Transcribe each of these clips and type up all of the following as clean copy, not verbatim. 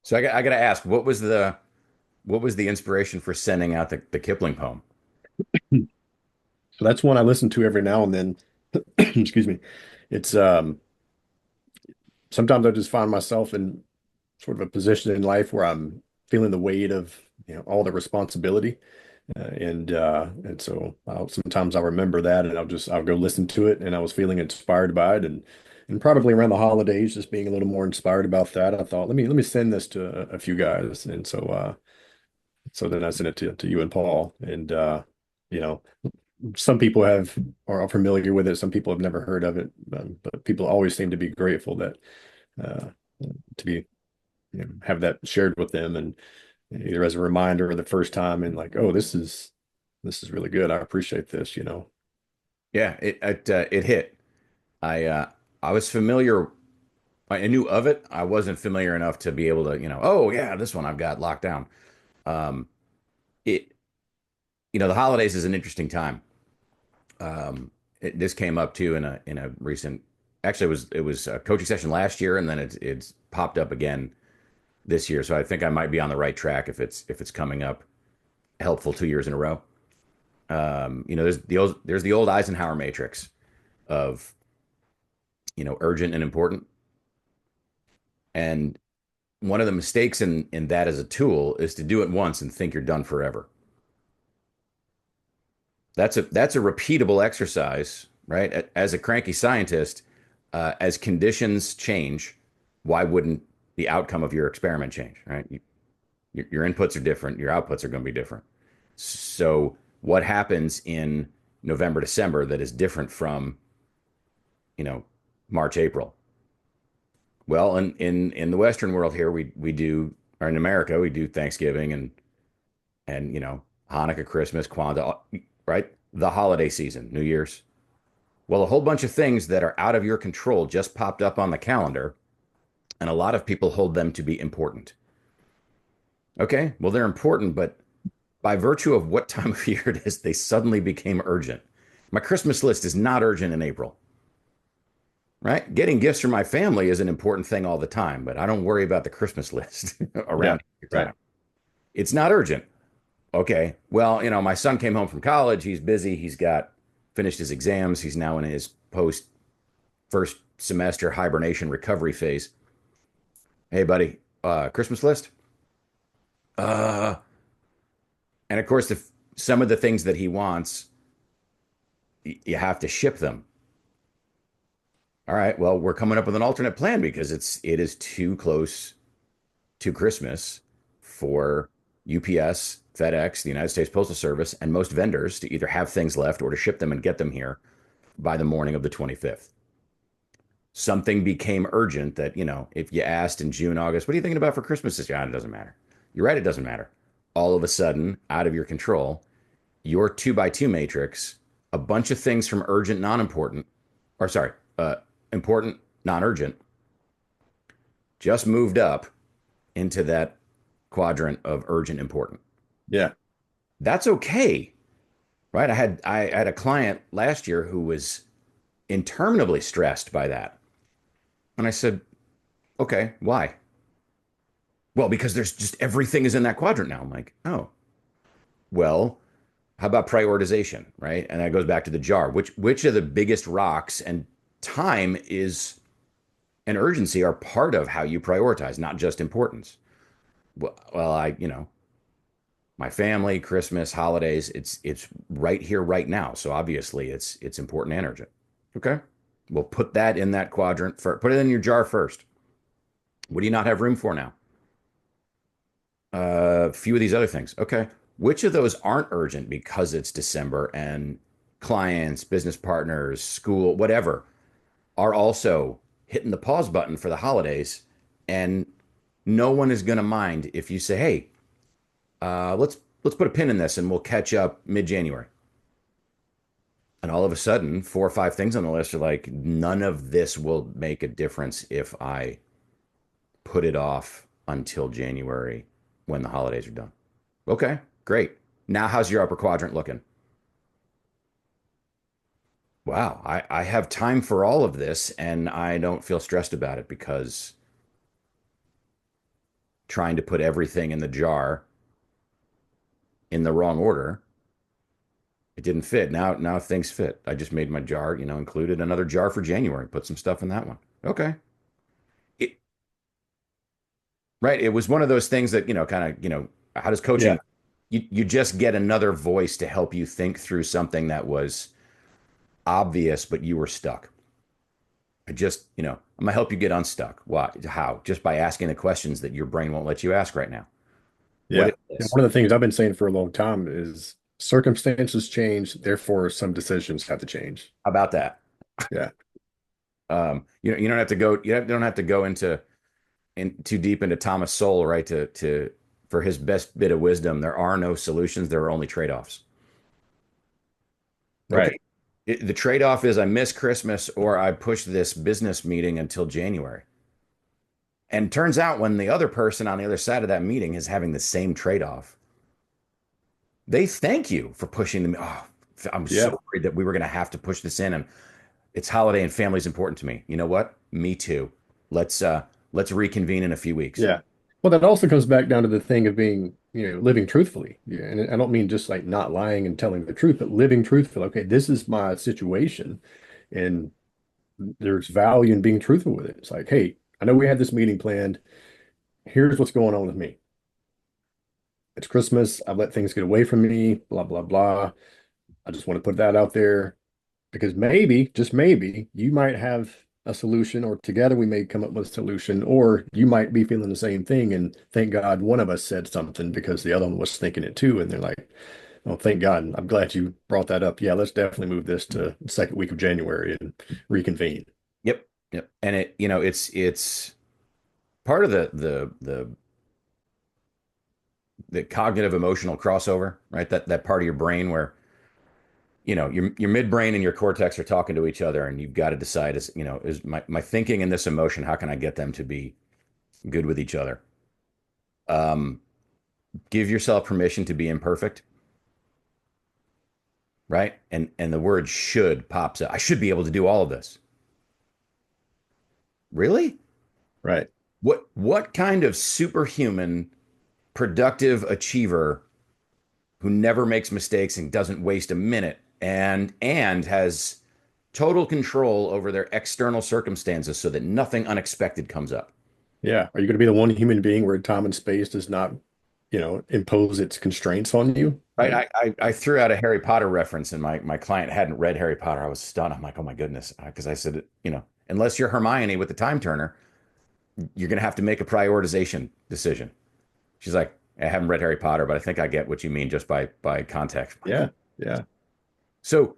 So I got to ask, what was the inspiration for sending out the Kipling poem? So that's one I listen to every now and then. Excuse me. It's sometimes I just find myself in sort of a position in life where I'm feeling the weight of, all the responsibility. And so sometimes I'll remember that and I'll go listen to it, and I was feeling inspired by it, and probably around the holidays just being a little more inspired about that. I thought let me send this to a few guys. And so then I sent it to you and Paul. And you know some people are familiar with it, some people have never heard of it, but people always seem to be grateful that uh to be have that shared with them, and either as a reminder or the first time, and like, oh, this is really good. I appreciate this. Yeah, it hit. I uh, I was familiar. I knew of it. I wasn't familiar enough to be able to, oh yeah, this one I've got locked down. Um, it, the holidays is an interesting time. This came up too in a recent. Actually, it was a coaching session last year, and then it's popped up again this year. So I think I might be on the right track if it's coming up helpful 2 years in a row. There's the old Eisenhower Matrix of urgent and important, and one of the mistakes in that as a tool is to do it once and think you're done forever. That's a repeatable exercise, right? As a cranky scientist, as conditions change, why wouldn't the outcome of your experiment change, right? Your inputs are different, your outputs are going to be different. So what happens in November, December that is different from, you know, March, April? Well, in the Western world here, we do, or in America, we do Thanksgiving and Hanukkah, Christmas, Kwanzaa, right? The holiday season, New Year's. Well, a whole bunch of things that are out of your control just popped up on the calendar, and a lot of people hold them to be important. Okay, well, they're important, but by virtue of what time of year it is, they suddenly became urgent. My Christmas list is not urgent in April, right? Getting gifts from my family is an important thing all the time, but I don't worry about the Christmas list Yeah, around right. time. It's not urgent. Okay, well, my son came home from college. He's busy. He's got finished his exams. He's now in his post first semester hibernation recovery phase. Hey, buddy, Christmas list? Uh, and of course, some of the things that he wants, you have to ship them. All right, well, we're coming up with an alternate plan because it is too close to Christmas for UPS, FedEx, the United States Postal Service, and most vendors to either have things left or to ship them and get them here by the morning of the 25th. Something became urgent that, if you asked in June, August, what are you thinking about for Christmas this year? It doesn't matter. You're right, it doesn't matter. All of a sudden, out of your control, your two by two matrix, a bunch of things from urgent, non important, or sorry, important, non urgent, just moved up into that quadrant of urgent, important. Yeah. That's okay, right? I had a client last year who was interminably stressed by that. And I said, okay, why? Well, because there's just everything is in that quadrant now. I'm like, oh, well, how about prioritization, right? And that goes back to the jar. Which of the biggest rocks and time is and urgency are part of how you prioritize, not just importance. Well, my family, Christmas, holidays, it's right here, right now. So obviously, it's important and urgent. Okay, well, put that in that quadrant. Put it in your jar first. What do you not have room for now? A few of these other things. Okay. Which of those aren't urgent because it's December and clients, business partners, school, whatever, are also hitting the pause button for the holidays? And no one is going to mind if you say, "Hey, let's put a pin in this and we'll catch up mid-January." And all of a sudden, four or five things on the list are like, none of this will make a difference if I put it off until January when the holidays are done. Okay, great. Now, how's your upper quadrant looking? Wow, I have time for all of this and I don't feel stressed about it because trying to put everything in the jar in the wrong order. It didn't fit. Now things fit. I just made my jar, included another jar for January, put some stuff in that one. Okay. It, right. It was one of those things that, kind of, how does Yeah. coaching, you just get another voice to help you think through something that was obvious, but you were stuck. I'm gonna help you get unstuck. Why? How? Just by asking the questions that your brain won't let you ask right now. What Yeah. is And this? one of the things I've been saying for a long time is circumstances change, therefore some decisions have to change. How about that? Yeah. You don't have to go. Don't have to go in too deep into Thomas Sowell, right? To for his best bit of wisdom, there are no solutions. There are only trade-offs. Right. Okay. The trade-off is I miss Christmas or I push this business meeting until January. And turns out when the other person on the other side of that meeting is having the same trade-off, they thank you for pushing them. Oh, I'm Yeah. so worried that we were going to have to push this in, and it's holiday and family is important to me. You know what? Me too. Let's uh let's reconvene in a few weeks. Yeah. Well, that also comes back down to the thing of being, living truthfully. Yeah. And I don't mean just like not lying and telling the truth, but living truthfully. Okay, this is my situation. And there's value in being truthful with it. It's like, hey, I know we had this meeting planned. Here's what's going on with me. It's Christmas. I've let things get away from me, blah, blah, blah. I just want to put that out there because maybe, just maybe, you might have a solution, or together we may come up with a solution, or you might be feeling the same thing. And thank God one of us said something because the other one was thinking it too. And they're like, oh, thank God. I'm glad you brought that up. Yeah, let's definitely move this to the second week of January and reconvene. Yep. Yep. And it's part of the cognitive emotional crossover, right? That part of your brain where, your midbrain and your cortex are talking to each other and you've got to decide is my thinking and this emotion, how can I get them to be good with each other? Um, give yourself permission to be imperfect, right? And the word should pops up. I should be able to do all of this. Really? Right. What kind of superhuman productive achiever who never makes mistakes and doesn't waste a minute and has total control over their external circumstances so that nothing unexpected comes up? Yeah. Are you going to be the one human being where time and space does not, impose its constraints on you? Right. Like, I threw out a Harry Potter reference and my client hadn't read Harry Potter. I was stunned. I'm like, oh my goodness. Because I said, unless you're Hermione with the time turner, you're going to have to make a prioritization decision. She's like, I haven't read Harry Potter, but I think I get what you mean just by context. yeah. Yeah. So,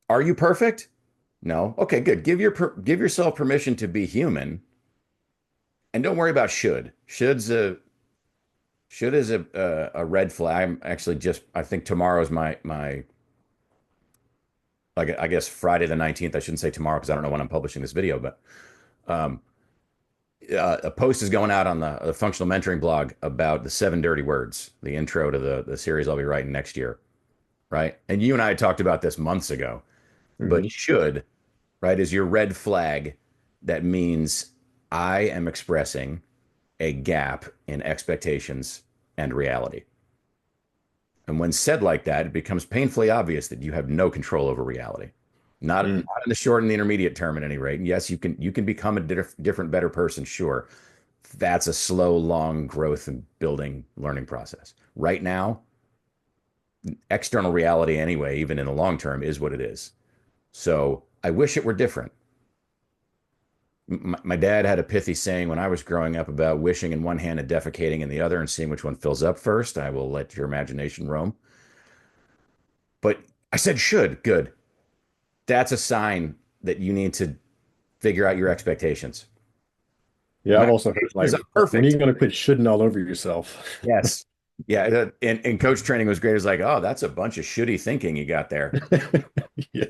are you perfect? No. Okay, good. Give yourself permission to be human, and don't worry about should. Should is a red flag. I'm actually just I think tomorrow's my like I guess Friday the 19th. I shouldn't say tomorrow because I don't know when I'm publishing this video, but um, a post is going out on the functional mentoring blog about the 7 dirty words, the intro to the series I'll be writing next year, right? And you and I talked about this months ago, but Hmm. should, right, is your red flag that means I am expressing a gap in expectations and reality. And when said like that, it becomes painfully obvious that you have no control over reality. Not Mm. in the short and the intermediate term at any rate. And yes, you can become a different, better person, sure. That's a slow, long growth and building learning process. Right now, external reality anyway, even in the long term, is what it is. So I wish it were different. My dad had a pithy saying when I was growing up about wishing in one hand and defecating in the other and seeing which one fills up first. I will let your imagination roam. But I said should. Good. That's a sign that you need to figure out your expectations. Yeah. My I've also heard expectations like, are when are perfect. you going to quit shitting all over yourself? Yes. Yeah. And coach training was great. It's like, oh, that's a bunch of shitty thinking you got there, Yeah.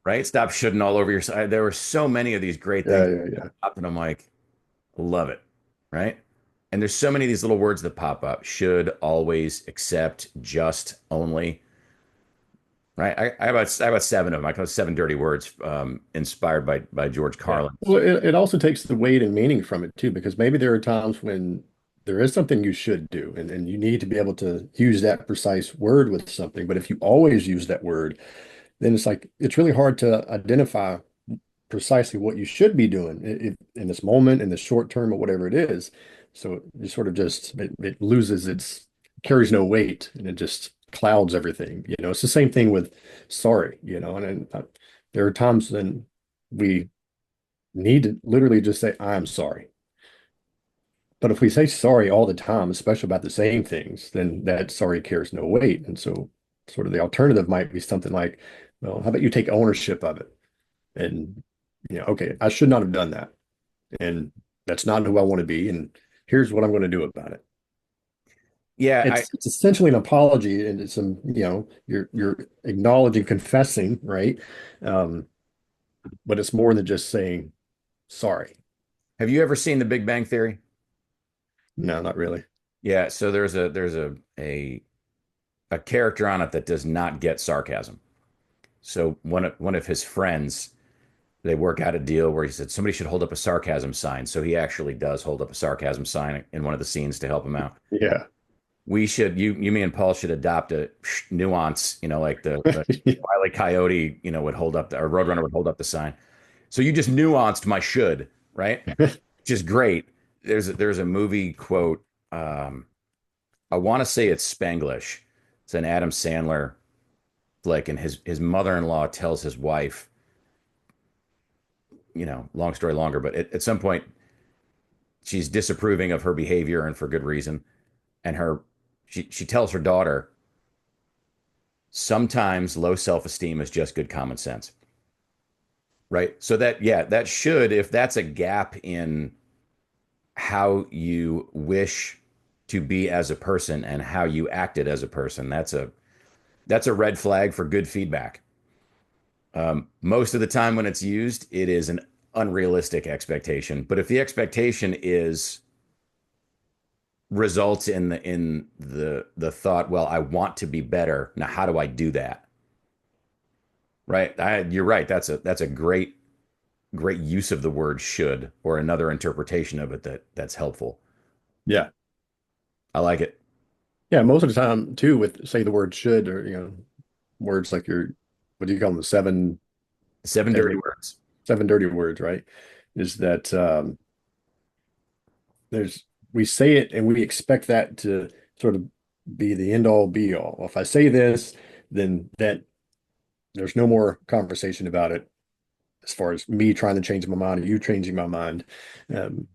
right? Stop shitting all over yourself. There were so many of these great Yeah. things. Yeah. Yeah. And I'm like, love it. Right. And there's so many of these little words that pop up: should, always, accept, just, only. right? I have about seven of them. I call it seven dirty words, inspired by George Yeah. Carlin. Well, it also takes the weight and meaning from it too, because maybe there are times when there is something you should do, and you need to be able to use that precise word with something. But if you always use that word, then it's like it's really hard to identify precisely what you should be doing in this moment, in the short term, or whatever it is. So you sort of just it loses its carries no weight, and it just clouds everything. It's the same thing with sorry. And there are times when we need to literally just say, I'm sorry. But if we say sorry all the time, especially about the same things, then that sorry carries no weight. And so, sort of the alternative might be something like, well, how about you take ownership of it? And, okay, I should not have done that. And that's not who I want to be. And here's what I'm going to do about it. Yeah, It's essentially an apology, and it's some, you're acknowledging, confessing, right? Um, but it's more than just saying sorry. have you ever seen The Big Bang Theory? No, not really. Yeah, so there's a character on it that does not get sarcasm. So one of his friends, they work out a deal where he said somebody should hold up a sarcasm sign. So he actually does hold up a sarcasm sign in one of the scenes to help him out. Yeah. We should you me and Paul should adopt a nuance, like the Wile E. Coyote, would hold up or Roadrunner would hold up the sign. So you just nuanced my should, right? Which is great. There's a movie quote. I want to say it's Spanglish. It's an Adam Sandler flick, and his mother-in-law tells his wife, long story longer, but at some point she's disapproving of her behavior and for good reason. And she tells her daughter, sometimes low self-esteem is just good common sense. Right. So that should, if that's a gap in how you wish to be as a person and how you acted as a person, that's a red flag for good feedback. Most of the time when it's used, it is an unrealistic expectation. But if the expectation is results in the thought, well, I want to be better. Now, how do I do that? Right? You're right. That's a great use of the word should, or another interpretation of it that's helpful. Yeah. I like it. Yeah. Most of the time, too, with say the word should, or, words like what do you call them? The Seven dirty deadly, words. seven dirty words, right? Is that there's, we say it and we expect that to sort of be the end all be all. Well, if I say this, then there's no more conversation about it as far as me trying to change my mind or you changing my mind. Um,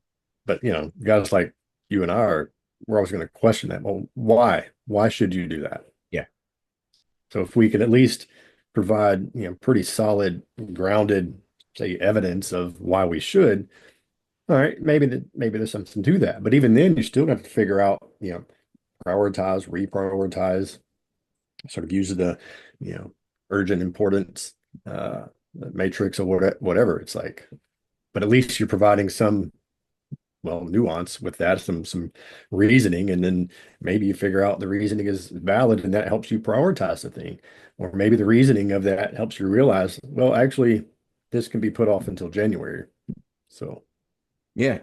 but guys like you and I we're always going to question that. Well, why? Why should you do that? Yeah. So if we could at least provide, pretty solid, grounded, say, evidence of why we should, all right, maybe there's something to that. But even then, you still have to figure out, prioritize, reprioritize, sort of use the, urgent importance matrix or whatever. It's like, but at least you're providing some, well, nuance with that, some reasoning, and then maybe you figure out the reasoning is valid, and that helps you prioritize the thing. Or maybe the reasoning of that helps you realize, well, actually, this can be put off until January. So Yeah.